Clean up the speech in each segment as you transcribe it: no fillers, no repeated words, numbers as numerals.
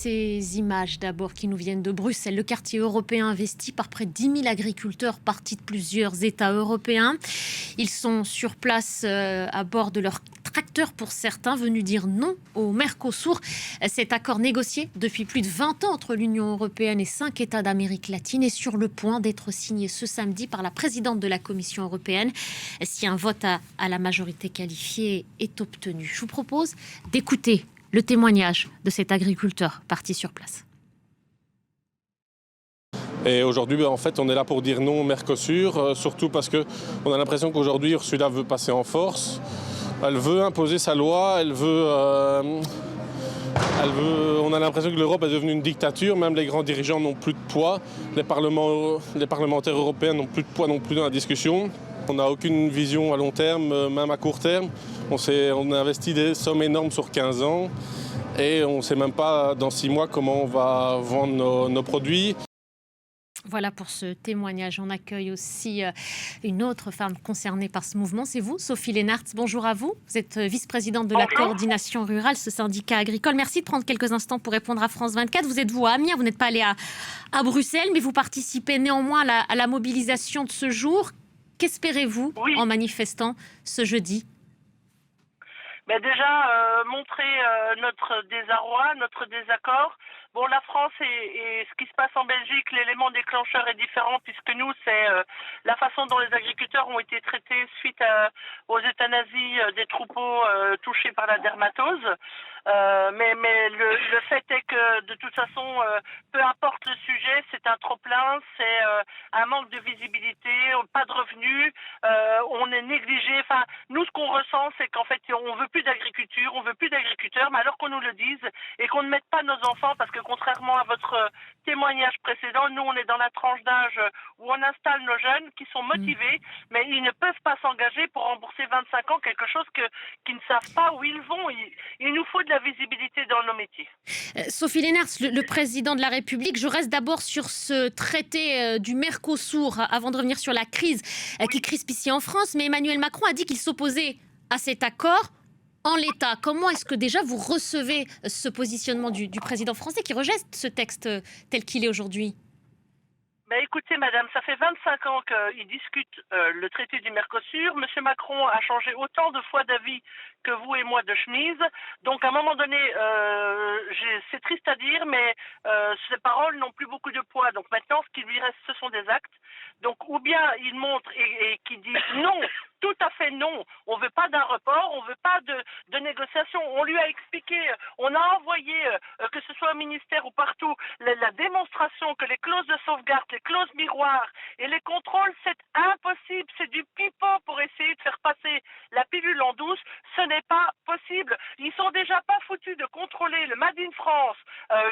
Ces images d'abord qui nous viennent de Bruxelles, le quartier européen investi par près de 10 000 agriculteurs partis de plusieurs États européens. Ils sont sur place à bord de leurs tracteurs pour certains, venus dire non au Mercosur. Cet accord négocié depuis plus de 20 ans entre l'Union européenne et 5 États d'Amérique latine est sur le point d'être signé ce samedi par la présidente de la Commission européenne si un vote à la majorité qualifiée est obtenu. Je vous propose d'écouter le témoignage de cet agriculteur parti sur place. Et aujourd'hui, en fait, on est là pour dire non au Mercosur, surtout parce qu'on a l'impression qu'aujourd'hui, Ursula veut passer en force. Elle veut imposer sa loi, on a l'impression que l'Europe est devenue une dictature, même les grands dirigeants n'ont plus de poids, les parlementaires européens n'ont plus de poids non plus dans la discussion. On n'a aucune vision à long terme, même à court terme. On a investi des sommes énormes sur 15 ans et on ne sait même pas dans 6 mois comment on va vendre nos produits. Voilà pour ce témoignage. On accueille aussi une autre femme concernée par ce mouvement. C'est vous, Sophie Leenaerts. Bonjour à vous. Vous êtes vice-présidente de la coordination rurale, ce syndicat agricole. Merci de prendre quelques instants pour répondre à France 24. Vous êtes à Amiens, vous n'êtes pas allé à Bruxelles, mais vous participez néanmoins à la mobilisation de ce jour. Qu'espérez-vous en manifestant ce jeudi ? Déjà, montrer notre désarroi, notre désaccord. Bon, la France et ce qui se passe en Belgique, l'élément déclencheur est différent puisque nous, c'est la façon dont les agriculteurs ont été traités suite aux euthanasies des troupeaux touchés par la dermatose. Mais le fait est que de toute façon, peu importe le sujet, c'est un trop-plein, c'est un manque de visibilité, pas de revenus, on est négligé. Enfin, nous, ce qu'on ressent, c'est qu'en fait, on veut plus d'agriculture, on veut plus d'agriculteurs, mais alors qu'on nous le dise et qu'on ne mette pas nos enfants, parce que contrairement à votre témoignage précédent, nous, on est dans la tranche d'âge où on installe nos jeunes qui sont motivés, mais ils ne peuvent pas s'engager pour rembourser 25 ans quelque chose qu'ils ne savent pas où ils vont. Il nous faut de la visibilité dans nos métiers. Sophie Leenaerts, le président de la République, je reste d'abord sur ce traité du Mercosur avant de revenir sur la crise qui crispe ici en France, mais Emmanuel Macron a dit qu'il s'opposait à cet accord en l'état. Comment est-ce que déjà vous recevez ce positionnement du président français qui rejette ce texte tel qu'il est aujourd'hui ? Écoutez, madame, ça fait 25 ans qu'ils discutent le traité du Mercosur. Monsieur Macron a changé autant de fois d'avis que vous et moi de chemise. Donc, à un moment donné, c'est triste à dire, mais ces paroles n'ont plus beaucoup de poids. Donc, maintenant, ce qui lui reste, ce sont des actes. Donc, ou bien il montre et qui dit non, tout à fait non. On ne veut pas d'un report, on ne veut pas de négociation. On lui a expliqué, on a envoyé, que ce soit au ministère ou partout, la démonstration que les clauses de sauvegarde, les clauses miroirs et les contrôles, c'est impossible. C'est du pipeau pour essayer de faire passer la pilule en douce. Ce n'est pas possible. Ils sont déjà pas foutus de contrôler le Made in France,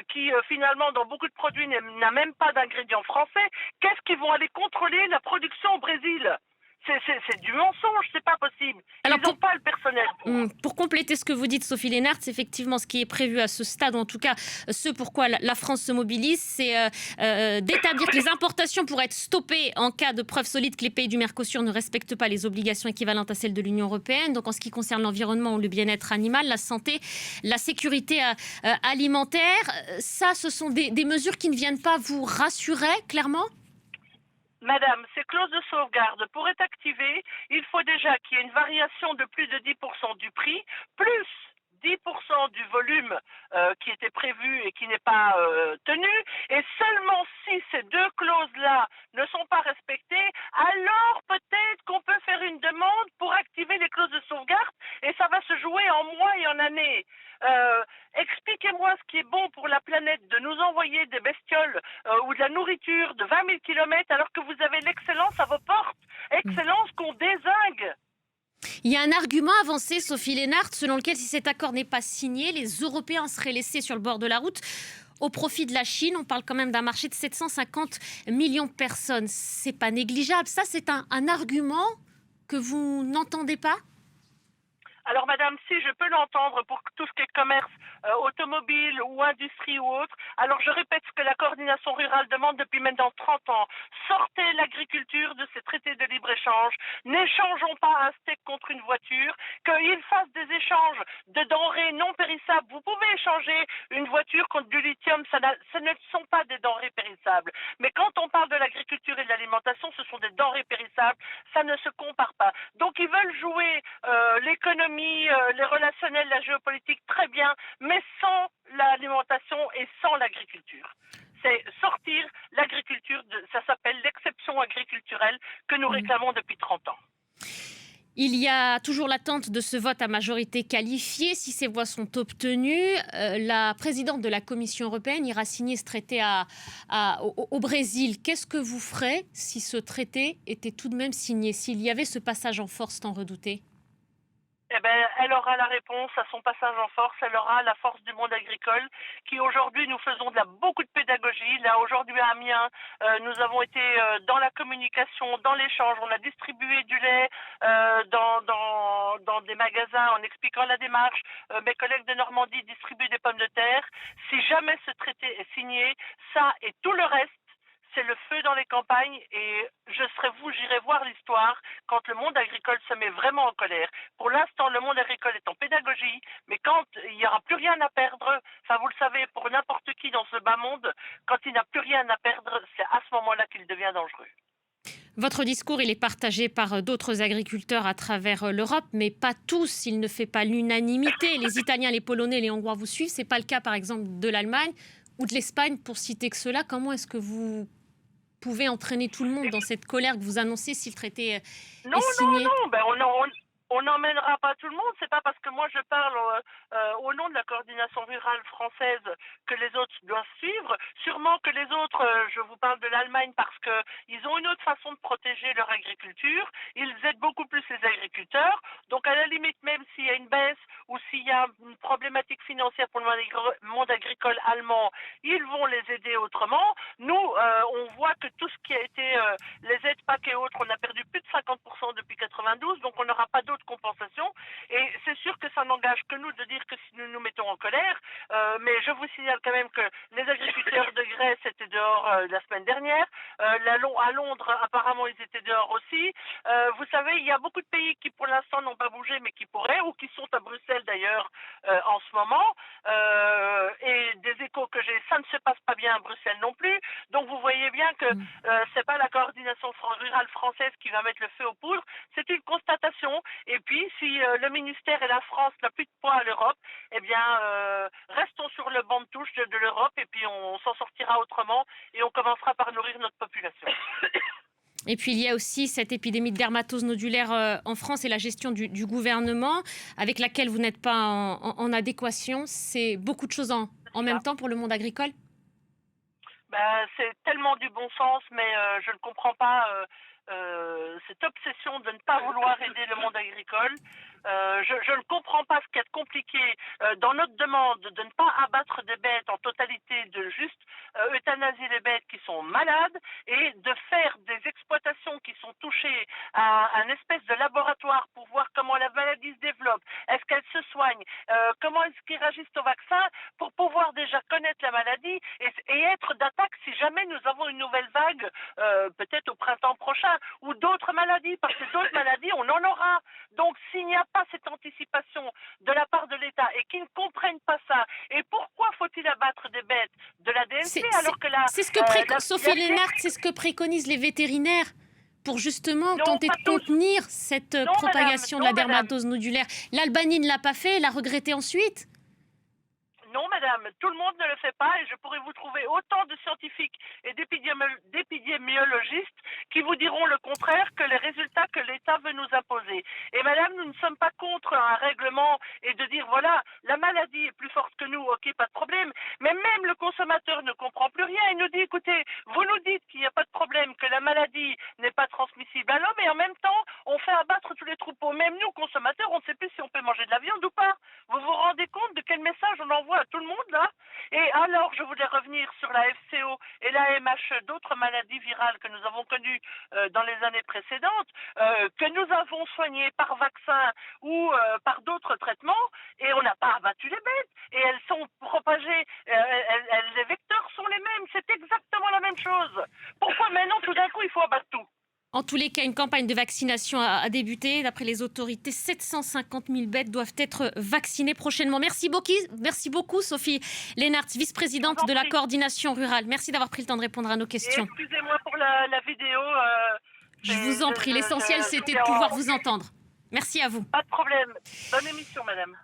qui finalement dans beaucoup de produits n'a même pas d'ingrédients français. Qu'est-ce qu'ils vont aller contrôler la production au Brésil ? C'est du mensonge, c'est pas possible. Ils n'ont pas le personnel pour compléter ce que vous dites, Sophie Leenaerts, effectivement, ce qui est prévu à ce stade, en tout cas, ce pourquoi la France se mobilise, c'est d'établir que les importations pourraient être stoppées en cas de preuve solide que les pays du Mercosur ne respectent pas les obligations équivalentes à celles de l'Union européenne. Donc, en ce qui concerne l'environnement ou le bien-être animal, la santé, la sécurité alimentaire, ça, ce sont des mesures qui ne viennent pas vous rassurer, clairement ? Madame, ces clauses de sauvegarde, pour être activées, il faut déjà qu'il y ait une variation de plus de 10% du prix, plus 10% du volume qui était prévu et qui n'est pas tenu. Et seulement si ces deux clauses-là ne sont pas respectées, alors peut-être qu'on peut faire une demande pour activer les clauses de sauvegarde et ça va se jouer en mois et en années. Expliquez-moi ce qui est bon pour la planète de nous envoyer des bestioles ou de la nourriture de 20 000 kilomètres alors que vous avez l'excellence à vos portes. Excellence qu'on dézingue. Il y a un argument avancé, Sophie Leenaerts, selon lequel si cet accord n'est pas signé, les Européens seraient laissés sur le bord de la route au profit de la Chine. On parle quand même d'un marché de 750 millions de personnes. C'est pas négligeable. Ça, c'est un argument que vous n'entendez pas ? Alors, madame, si je peux l'entendre pour tout ce qui est commerce automobile ou industrie ou autre. Alors je répète ce que la coordination rurale demande depuis maintenant 30 ans. Sortez l'agriculture de ces traités de libre-échange. N'échangeons pas un steak contre une voiture. Qu'ils fassent des échanges de denrées non périssables. Vous pouvez échanger une voiture contre du lithium, ce ne sont pas des denrées périssables. Mais quand on parle de l'agriculture et de l'alimentation, ce sont des denrées périssables, ça ne se compare pas. Donc ils veulent jouer l'économie, les relationnels, la géopolitique très bien, mais sans l'alimentation et sans l'agriculture. C'est sortir l'agriculture, ça s'appelle l'exception agriculturelle que nous réclamons depuis 30 ans. Il y a toujours l'attente de ce vote à majorité qualifiée. Si ces voix sont obtenues, la présidente de la Commission européenne ira signer ce traité au Brésil. Qu'est-ce que vous ferez si ce traité était tout de même signé, s'il y avait ce passage en force tant redouté ? Eh ben, elle aura la réponse à son passage en force, elle aura la force du monde agricole qui aujourd'hui nous faisons beaucoup de pédagogie. Là aujourd'hui à Amiens, nous avons été dans la communication, dans l'échange, on a distribué du lait dans des magasins en expliquant la démarche. Mes collègues de Normandie distribuent des pommes de terre. Si jamais ce traité est signé, ça et tout le reste, c'est le feu dans les campagnes et je serai vous, j'irai voir l'histoire quand le monde agricole se met vraiment en colère. Pour l'instant, le monde agricole est en pédagogie, mais quand il n'y aura plus rien à perdre, enfin vous le savez, pour n'importe qui dans ce bas monde, quand il n'a plus rien à perdre, c'est à ce moment-là qu'il devient dangereux. Votre discours, il est partagé par d'autres agriculteurs à travers l'Europe, mais pas tous. Il ne fait pas l'unanimité. Les Italiens, les Polonais, les Hongrois vous suivent. Ce n'est pas le cas, par exemple, de l'Allemagne ou de l'Espagne, pour citer que cela. Comment est-ce que vous pouvez entraîner tout le monde dans cette colère que vous annoncez si le traité est signé? Non, ben on n'emmènera pas tout le monde. C'est pas parce que moi je parle au nom de la coordination rurale française que les autres doivent suivre. Sûrement que les autres, je vous parle de l'Allemagne parce que ils ont une autre façon de protéger leur agriculture. Ils aident beaucoup plus les agriculteurs. Donc à la limite, même s'il y a une baisse ou s'il y a une problématique financière pour le monde agricole allemand, ils vont les aider autrement. Nous, on voit que tout ce qui a été les aides PAC et autres, on a perdu plus de 50% depuis 92, donc on n'aura pas d'autres compensations. Et c'est sûr que ça n'engage que nous de dire que si nous nous mettons en colère, mais je vous signale quand même que les agriculteurs de Grèce étaient dehors la semaine dernière. À Londres, apparemment, ils étaient dehors aussi. Vous savez, il y a beaucoup de pays qui pour l'instant n'ont pas bougé, mais qui pourraient, ou qui sont à Bruxelles d'ailleurs en ce moment. Et des échos que j'ai, ça ne se passe pas bien à Bruxelles non plus. Donc vous voyez bien que c'est pas la coordination rurale française qui va mettre le feu aux poudres, c'est une constatation. Et puis si le ministère et la France n'ont plus de poids à l'Europe, eh bien restons sur le banc de touche de l'Europe et puis on s'en sortira autrement et on commencera par nourrir notre population. Et puis il y a aussi cette épidémie de dermatose nodulaire en France et la gestion du gouvernement avec laquelle vous n'êtes pas en adéquation. C'est beaucoup de choses en même temps pour le monde agricole. C'est tellement du bon sens, mais je ne comprends pas cette obsession de ne pas vouloir aider le monde agricole. Je ne comprends pas ce qu'il y a de compliqué dans notre demande de ne pas abattre des bêtes en totalité, de juste euthanasier les bêtes qui sont malades et de faire des exploitations qui sont touchées à un espèce de laboratoire pour voir comment la maladie se développe, est-ce qu'elle se soigne, comment est-ce qu'ils réagissent au vaccin pour pouvoir déjà connaître la maladie et être d'attaque si jamais nous avons une nouvelle vague, peut-être au printemps prochain, ou d'autres maladies, parce que d'autres maladies, on en aura. Donc s'il n'y a pas cette anticipation de la part de l'État et qu'ils ne comprennent pas ça, et pourquoi faut-il abattre des bêtes de la DNC alors que c'est ce que Sophie Lénart, c'est ce que préconisent les vétérinaires pour justement tenter de contenir cette propagation de la dermatose nodulaire. L'Albanie ne l'a pas fait, elle l'a regretté ensuite. Non, madame, tout le monde ne le fait pas et je pourrais vous trouver autant de scientifiques et d'épidémiologistes qui vous diront le contraire que les résultats que l'État veut nous imposer. Et madame, nous ne sommes pas contre un règlement et de dire voilà, la maladie est plus forte que nous, ok, pas de problème. Mais même le consommateur ne comprend plus rien. Il nous dit écoutez, vous nous dites qu'il n'y a pas de problème, que la maladie n'est pas transmissible à l'homme et en même temps, on fait abattre tous les troupeaux. Même nous, consommateurs, on ne sait plus si on peut manger de la viande ou pas. Vous vous rendez compte de quel message on envoie à tout le monde là? Et alors, je voulais revenir sur la FCO et la MH, d'autres maladies virales que nous avons connues dans les années précédentes, que nous avons soignées par vaccin ou par d'autres traitements, et on n'a pas abattu les bêtes. Et elles sont propagées, les vecteurs sont les mêmes, c'est exactement la même chose. Pourquoi maintenant, tout d'un coup, il faut abattre tout? En tous les cas, une campagne de vaccination a débuté. D'après les autorités, 750 000 bêtes doivent être vaccinées prochainement. Merci beaucoup Sophie Lénart, vice-présidente de la coordination rurale. Merci d'avoir pris le temps de répondre à nos questions. Excusez-moi pour la vidéo. Je vous en prie, l'essentiel c'était de pouvoir vous entendre. Merci à vous. Pas de problème. Bonne émission, madame.